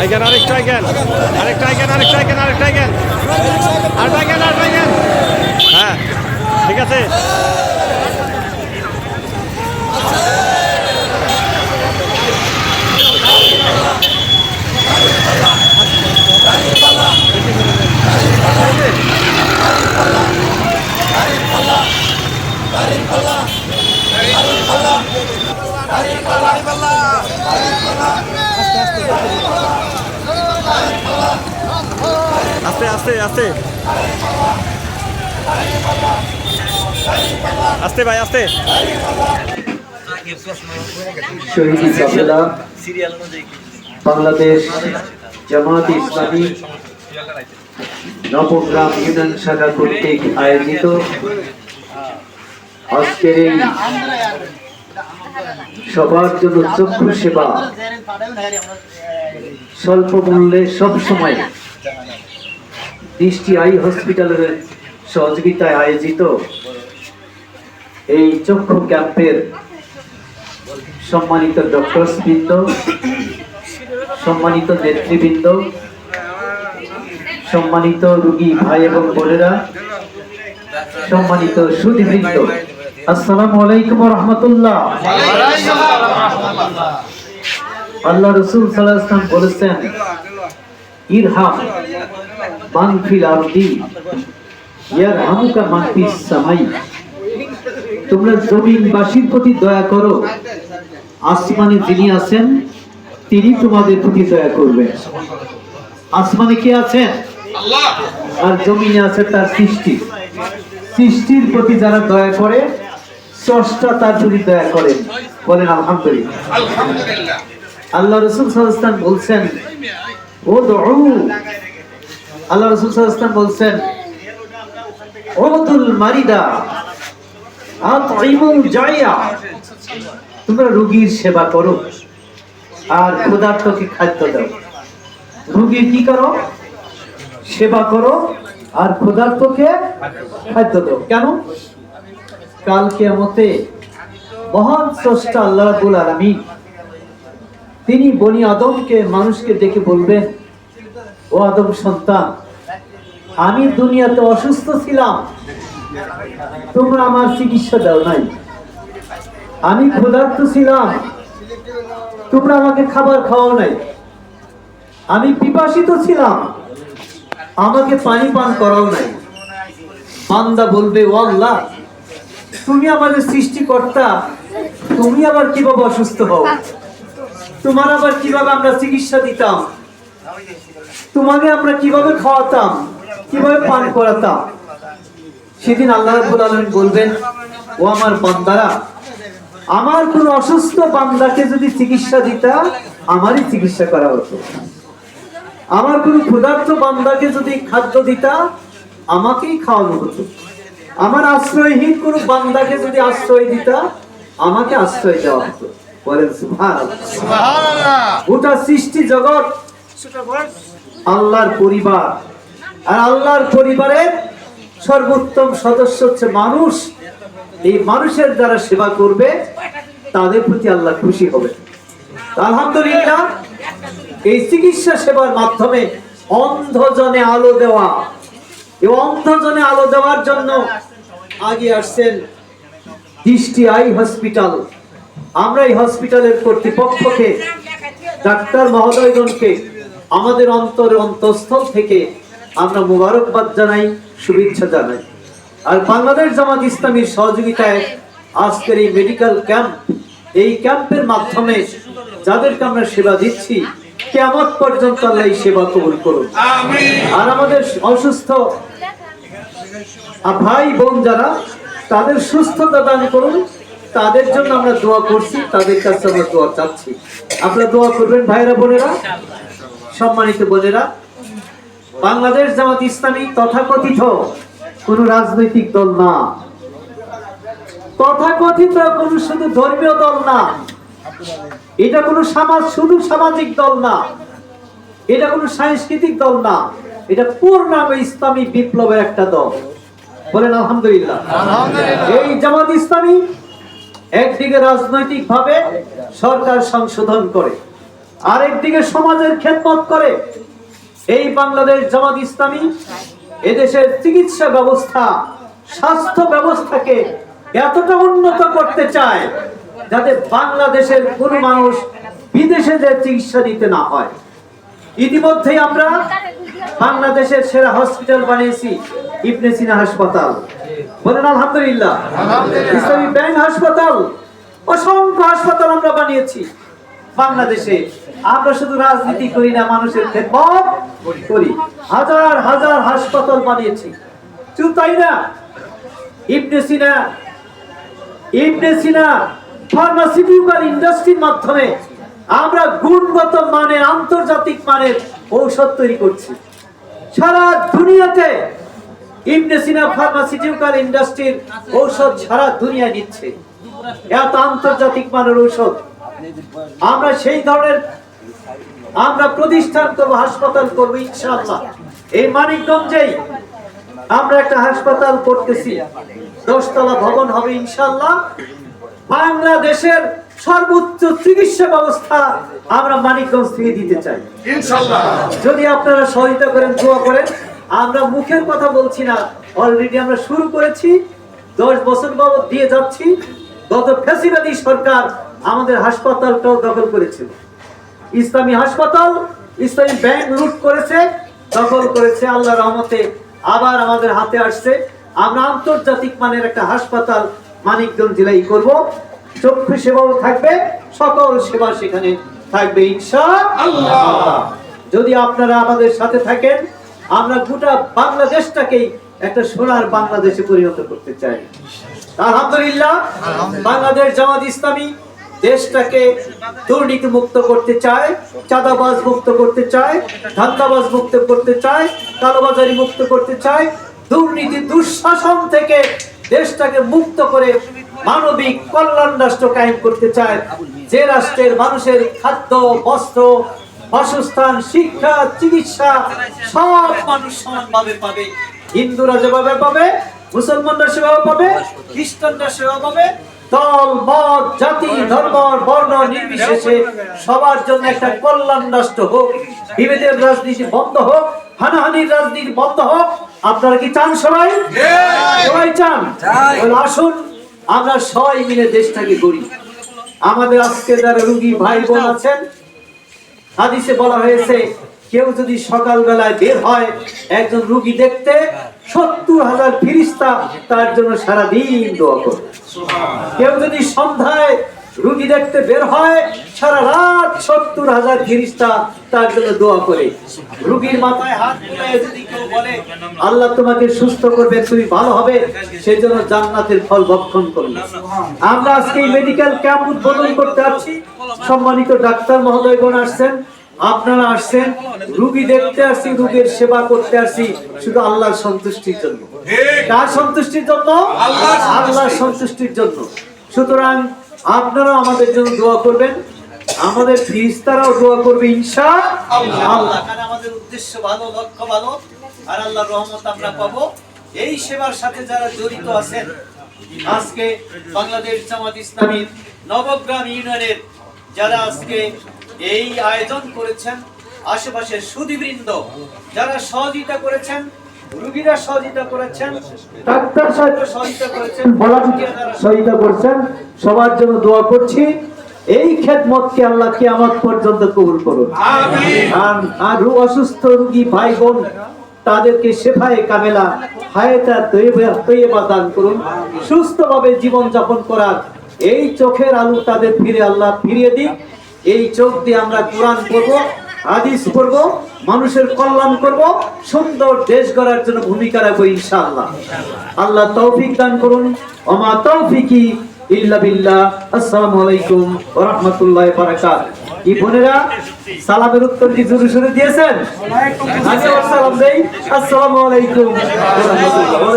Tiger আরেকটা tiger আরেকটা tiger আরেকটা টাইগার আরেকটা টাইগার আর টাইগার আর টাইগার। হ্যাঁ ঠিক আছে। আস্তে আস্তে আস্তে আস্তে ভাই আস্তে। শহীদ কাফেলা বাংলাদেশ জামাত ইসলামী নবগ্রাম ইউনিয়ন শাখা কর্তৃক আয়োজিত আজকের এই সবার জন্য চক্ষু সেবা স্বল্প মূল্যে সবসময় দৃষ্টি আই হসপিটালের সহযোগিতায় আয়োজিত এই চক্ষু ক্যাম্পের সম্মানিত ডক্টরবৃন্দ, সম্মানিত নেতৃবৃন্দ, সম্মানিত রোগী ভাই এবং বোনেরা, সম্মানিত সুধীবৃন্দ, আসসালামু আলাইকুম ওয়া রাহমাতুল্লাহ। আল্লাহ রাসূল সাল্লাল্লাহু আলাইহি ওয়াসাল্লাম বলেছেন, ইরহাম মান ফিল আরদি ইয়ারহামুকা মান ফিস সামাই। তোমরা জমিনবাসীর প্রতি দয়া করো, আসমানে যিনি আছেন তিনি তোমাদের প্রতি দয়া করবেন। আসমানে কে আছেন? আল্লাহ। আর জমিনে আছে তার সৃষ্টি। সৃষ্টির প্রতি যারা দয়া করে, স্রষ্টা তার প্রতি দয়া করেন। বলেন আলহামদুলিল্লাহ। আলহামদুলিল্লাহ। আল্লাহ রাসূল সাল্লাল্লাহু আলাইহি ওয়াসাল্লাম বলছেন, উদউ, আল্লাহ রাসূল সাল্লাল্লাহু আলাইহি ওয়াসাল্লাম বলছেন, উদুল মারিদা আতইমুল জাইয়া। তোমরা রোগীর সেবা করো আর ক্ষুধার্তকে খাদ্য দাও। রোগীর কি করো? সেবা করো আর ক্ষুধার্তকে খাদ্য দাও। কেন? কাল কিয়ামতে মহান স্রষ্টা আল্লাহ রাব্বুল আলামিন তিনি বনি আদমকে, মানুষকে ডেকে বলবেন, ও আদম সন্তান, আমি দুনিয়াতে অসুস্থ ছিলাম, তোমরা আমার চিকিৎসা দাও নাই। আমি ক্ষুধার্ত ছিলাম, তোমরা আমাকে খাবার খাওয়াও নাই। আমি পিপাসিত ছিলাম, আমাকে পানি পান করাও নাই। বান্দা বলবে, ও আল্লাহ, তুমি আমাদের সৃষ্টিকর্তা, তুমি আবার কিভাবে অসুস্থ হও? তোমার আবার কিভাবে আমরা চিকিৎসা দিতাম? তোমাকে আমরা কিভাবে খাওয়াতাম, কিভাবে পান করাতাম? সেদিন আল্লাহ রাব্বুল আলামিন বলবেন, ও আমার বান্দারা, আমার কোন অসুস্থ বান্দাকে যদি চিকিৎসা দিতা, আমারই চিকিৎসা করা হতো। আমার কোন ক্ষুধার্ত বান্দাকে যদি খাদ্য দিতা, আমাকেই খাওয়ানো হতো। আমার আশ্রয়হীন কোন বান্দাকে যদি আশ্রয় দিতা, আমাকে আশ্রয় দেওয়া হতো। বলেন সুবহানাল্লাহ। গোটা সৃষ্টি জগৎ আল্লাহর পরিবার, আর আল্লাহর পরিবারের সর্বোত্তম সদস্য হচ্ছে মানুষ। এই মানুষের যারা সেবা করবে, তাদের প্রতি আল্লাহ খুশি হবে। আলহামদুলিল্লাহ, এই চিকিৎসা সেবার মাধ্যমে অন্ধজনে আলো দেওয়া, এই অন্ধজনে আলো দেওয়ার জন্য আগে আসছেন দৃষ্টি আই হসপিটাল। আমরা এই হসপিটালের কর্তৃপক্ষকে, ডাক্তার মহোদয়গণকে আমাদের অন্তরের অন্তঃস্থল থেকে আমরা মুবারকবাদ জানাই, শুভেচ্ছা জানাই। আর বাংলাদেশ জামাত ইসলামীর সহযোগিতায় আজকের এই মেডিকেল ক্যাম্প, এই ক্যাম্পের মাধ্যমে যাদেরকে আমরা সেবা দিচ্ছি, কিয়ামত পর্যন্ত আল্লাহ এই সেবা কবুল করুন। আর আমাদের অসুস্থ ভাই বোন যারা, তাদের সুস্থতা দান করুন। তাদের জন্য আমরা দোয়া করছি, তাদের কাছে আমরা দোয়া চাচ্ছি। আপনারা দোয়া করবেন ভাইরা বোনেরা। সম্মানিত বোনেরা, বাংলাদেশ জামাত ইসলামী তথাকথিত কোন রাজনৈতিক দল না, তথাকথিত কোন শুধু ধর্মীয় দল না, এটা কোন শুধু সামাজিক দল না, এটা কোন সাংস্কৃতিক দল না, এটা পূর্ণাঙ্গ ইসলামী বিপ্লবের একটা দল। বলেন আলহামদুলিল্লাহ। এই জামাত ইসলামী একদিকে রাজনৈতিক ভাবে সরকার সংশোধন করে, আরেকদিকে সমাজের খেদমত করে। এই বাংলাদেশ জামাত ইসলামী এদেশের চিকিৎসা ব্যবস্থা, স্বাস্থ্য ব্যবস্থাকে এতটা উন্নত করতে চায় যাতে বাংলাদেশের কোন মানুষ বিদেশে যে চিকিৎসা দিতে না হয়। ইতিমধ্যেই আমরা বাংলাদেশের সেরা হসপিটাল বানিয়েছি ইবনে সিনা হাসপাতাল। বলেন আলহামদুলিল্লাহ। ইসলামী ব্যাংক হাসপাতাল, অসংখ্য হাসপাতাল আমরা বানিয়েছি বাংলাদেশে। আমরা শুধু রাজনীতি করি না, মানুষের খেদমত করি। হাজার হাজার হাসপাতাল বানিয়েছি। শুধু তাই না, ইবনে সিনা ফার্মাসিউটিক্যাল ইন্ডাস্ট্রির মাধ্যমে আমরা গুণগত মানের, আন্তর্জাতিক মানের ঔষধ তৈরি করছি। সারা দুনিয়াতে ইবনে সিনা ফার্মাসিউটিক্যাল ইন্ডাস্ট্রির ঔষধ সারা দুনিয়া নিচ্ছে। এত আন্তর্জাতিক মানের ঔষধ। আমরা সেই ধরনের আমরা প্রতিষ্ঠান করব, হাসপাতাল করব ইনশাআল্লাহ। এই মানিকগঞ্জেই আমরা একটা হাসপাতাল করতেছি, 10 তলা ভবন হবে ইনশাআল্লাহ। বাংলাদেশের সর্বোচ্চ চিকিৎসা ব্যবস্থা আমরা মানিকগঞ্জ থেকে দিতে চাই ইনশাআল্লাহ। যদি আপনারা সহায়তা করেন, দোয়া করেন। আমরা মুখের কথা বলছি না, অলরেডি আমরা শুরু করেছি, 10 বছর বাবদ দিয়ে যাচ্ছি। গত ফ্যাসিবাদী সরকার আমাদের হাসপাতালটাও দখল করেছিল। ইসলামী হাসপাতাল, ইসলামী ব্যাংক লুট করেছে, দখল করেছে। আল্লাহর রহমতে আবার আমাদের হাতে আসছে। আমরা আন্তর্জাতিক মানের একটা হাসপাতাল মানিকগঞ্জ জেলায় করব। চক্ষু সেবাও থাকবে, সকল সেবা সেখানে থাকবে ইনশাআল্লাহ। যদি আপনারা আমাদের সাথে থাকেন, আমরা গোটা বাংলাদেশটাকেই একটা সোনার বাংলাদেশে পরিণত করতে চাই আলহামদুলিল্লাহ। বাংলাদেশ জামাত ইসলামী দেশটাকে দুর্নীতি মুক্ত করতে চায়, চাঁদাবাজ মুক্ত করতে চায়, ধান্দাবাজ মুক্ত করতে চায়, কালোবাজারি মুক্ত করতে চায়, দুর্নীতি দুঃশাসন থেকে দেশটাকে মুক্ত করে মানবিক কল্যাণ রাষ্ট্র কায়েম করতে চায়, যে রাষ্ট্রের মানুষের খাদ্য, বস্ত্র, বাসস্থান, শিক্ষা, চিকিৎসা সব মানুষ সমানভাবে পাবে। হিন্দুরা যেভাবে পাবে, মুসলমানরা সেভাবে পাবে, খ্রিস্টানরা সেভাবে পাবে। দল, মত, জাতি, ধর্ম, বর্ণ নির্বিশেষে সবার জন্য একটা কল্যাণ রাষ্ট্র হোক। বিভেদের রাজনীতি বন্ধ হোক, হানাহানির রাজনীতি বন্ধ হোক। আপনারা কি চান? সবাই সবাই চান? আসুন আমরা সবাই মিলে দেশটাকে গড়ি। আমাদের আজকে যারা রোগী ভাই বোন আছেন, হাদিসে বলা হয়েছে, কেউ যদি সকাল বেলায় বের হয় একজন রোগী দেখতে, 70,000 ফেরেশতা তার জন্য সারা দিন দোয়া করে। কেউ যদি সন্ধ্যায় রোগী দেখতে বের হয়, সারা রাত 70,000 ফেরেশতা তার জন্য দোয়া করে। রোগীর মাথায় হাত বুলিয়ে যদি কেউ বলে আল্লাহ তোমাকে সুস্থ করবে, তুমি ভালো হবে, সেজন্য জান্নাতের ফল ভক্ষণ করবে। আমরা আজকে এই মেডিকেল ক্যাম্প উদ্বোধন করতে আসছি। সম্মানিত ডাক্তার মহোদয়গণ আসছেন, আপনারা আসছেন, রোগী দেখতে আসছি, রোগীর সেবা করতে আসছি শুধু আল্লাহর সন্তুষ্টির জন্য। কার সন্তুষ্টির জন্য? আল্লাহর সন্তুষ্টির জন্য। সুতরাং আপনারা আমাদের জন্য দোয়া করবেন, আমাদের ফেরেশতারাও দোয়া করবে ইনশাআল্লাহ। কারণ আমাদের উদ্দেশ্য ভালো, লক্ষ্য ভালো, আর আল্লাহর রহমত আমরা পাবো। এই সেবার সাথে যারা জড়িত আছেন, আজকে বাংলাদেশ জামাত ইসলামীর নবগ্রাম ইউনিয়নের যারা আজকে এই আয়োজন করেছেন, আশেপাশের সুধীবৃন্দ যারা সহযোগিতা করেছেন, রোগীরা সহযোগিতা করেছেন, ডাক্তার সাহেব সহযোগিতা করেছেন, ভলান্টিয়ার সহযোগিতা করেছেন, সবার জন্য দোয়া করছি। এই খেদমতকে আল্লাহ কিয়ামত পর্যন্ত কবুল করুন। আমিন। আর অসুস্থ রোগী ভাই বোন তাদেরকে শেফায়ে কামেলা, হায়াতা তৈয়বা দান করুন। সুস্থভাবে জীবন যাপন করার এই চোখের আলো তাদের আল্লাহ ফিরিয়ে দিন। এই চোখ দিয়ে আমরা কোরআন পড়ব, হাদিস পড়ব, মানুষের কল্যাণ করব, সুন্দর দেশ গড়ার জন্য ভূমিকা রাখবো ইনশাআল্লাহ। আল্লাহ তৌফিক দান করুন। ওমা তৌফিকি ইল্লা বিল্লাহ। আসসালামু আলাইকুম ওয়া রাহমাতুল্লাহি ওয়া বারাকাতুহু। কি বোনেরা সালামের উত্তর কি জোরে জোরে দিয়েছেন? আগে সালাম দেই। আসসালামু আলাইকুম ওয়া রাহমাতুল্লাহ।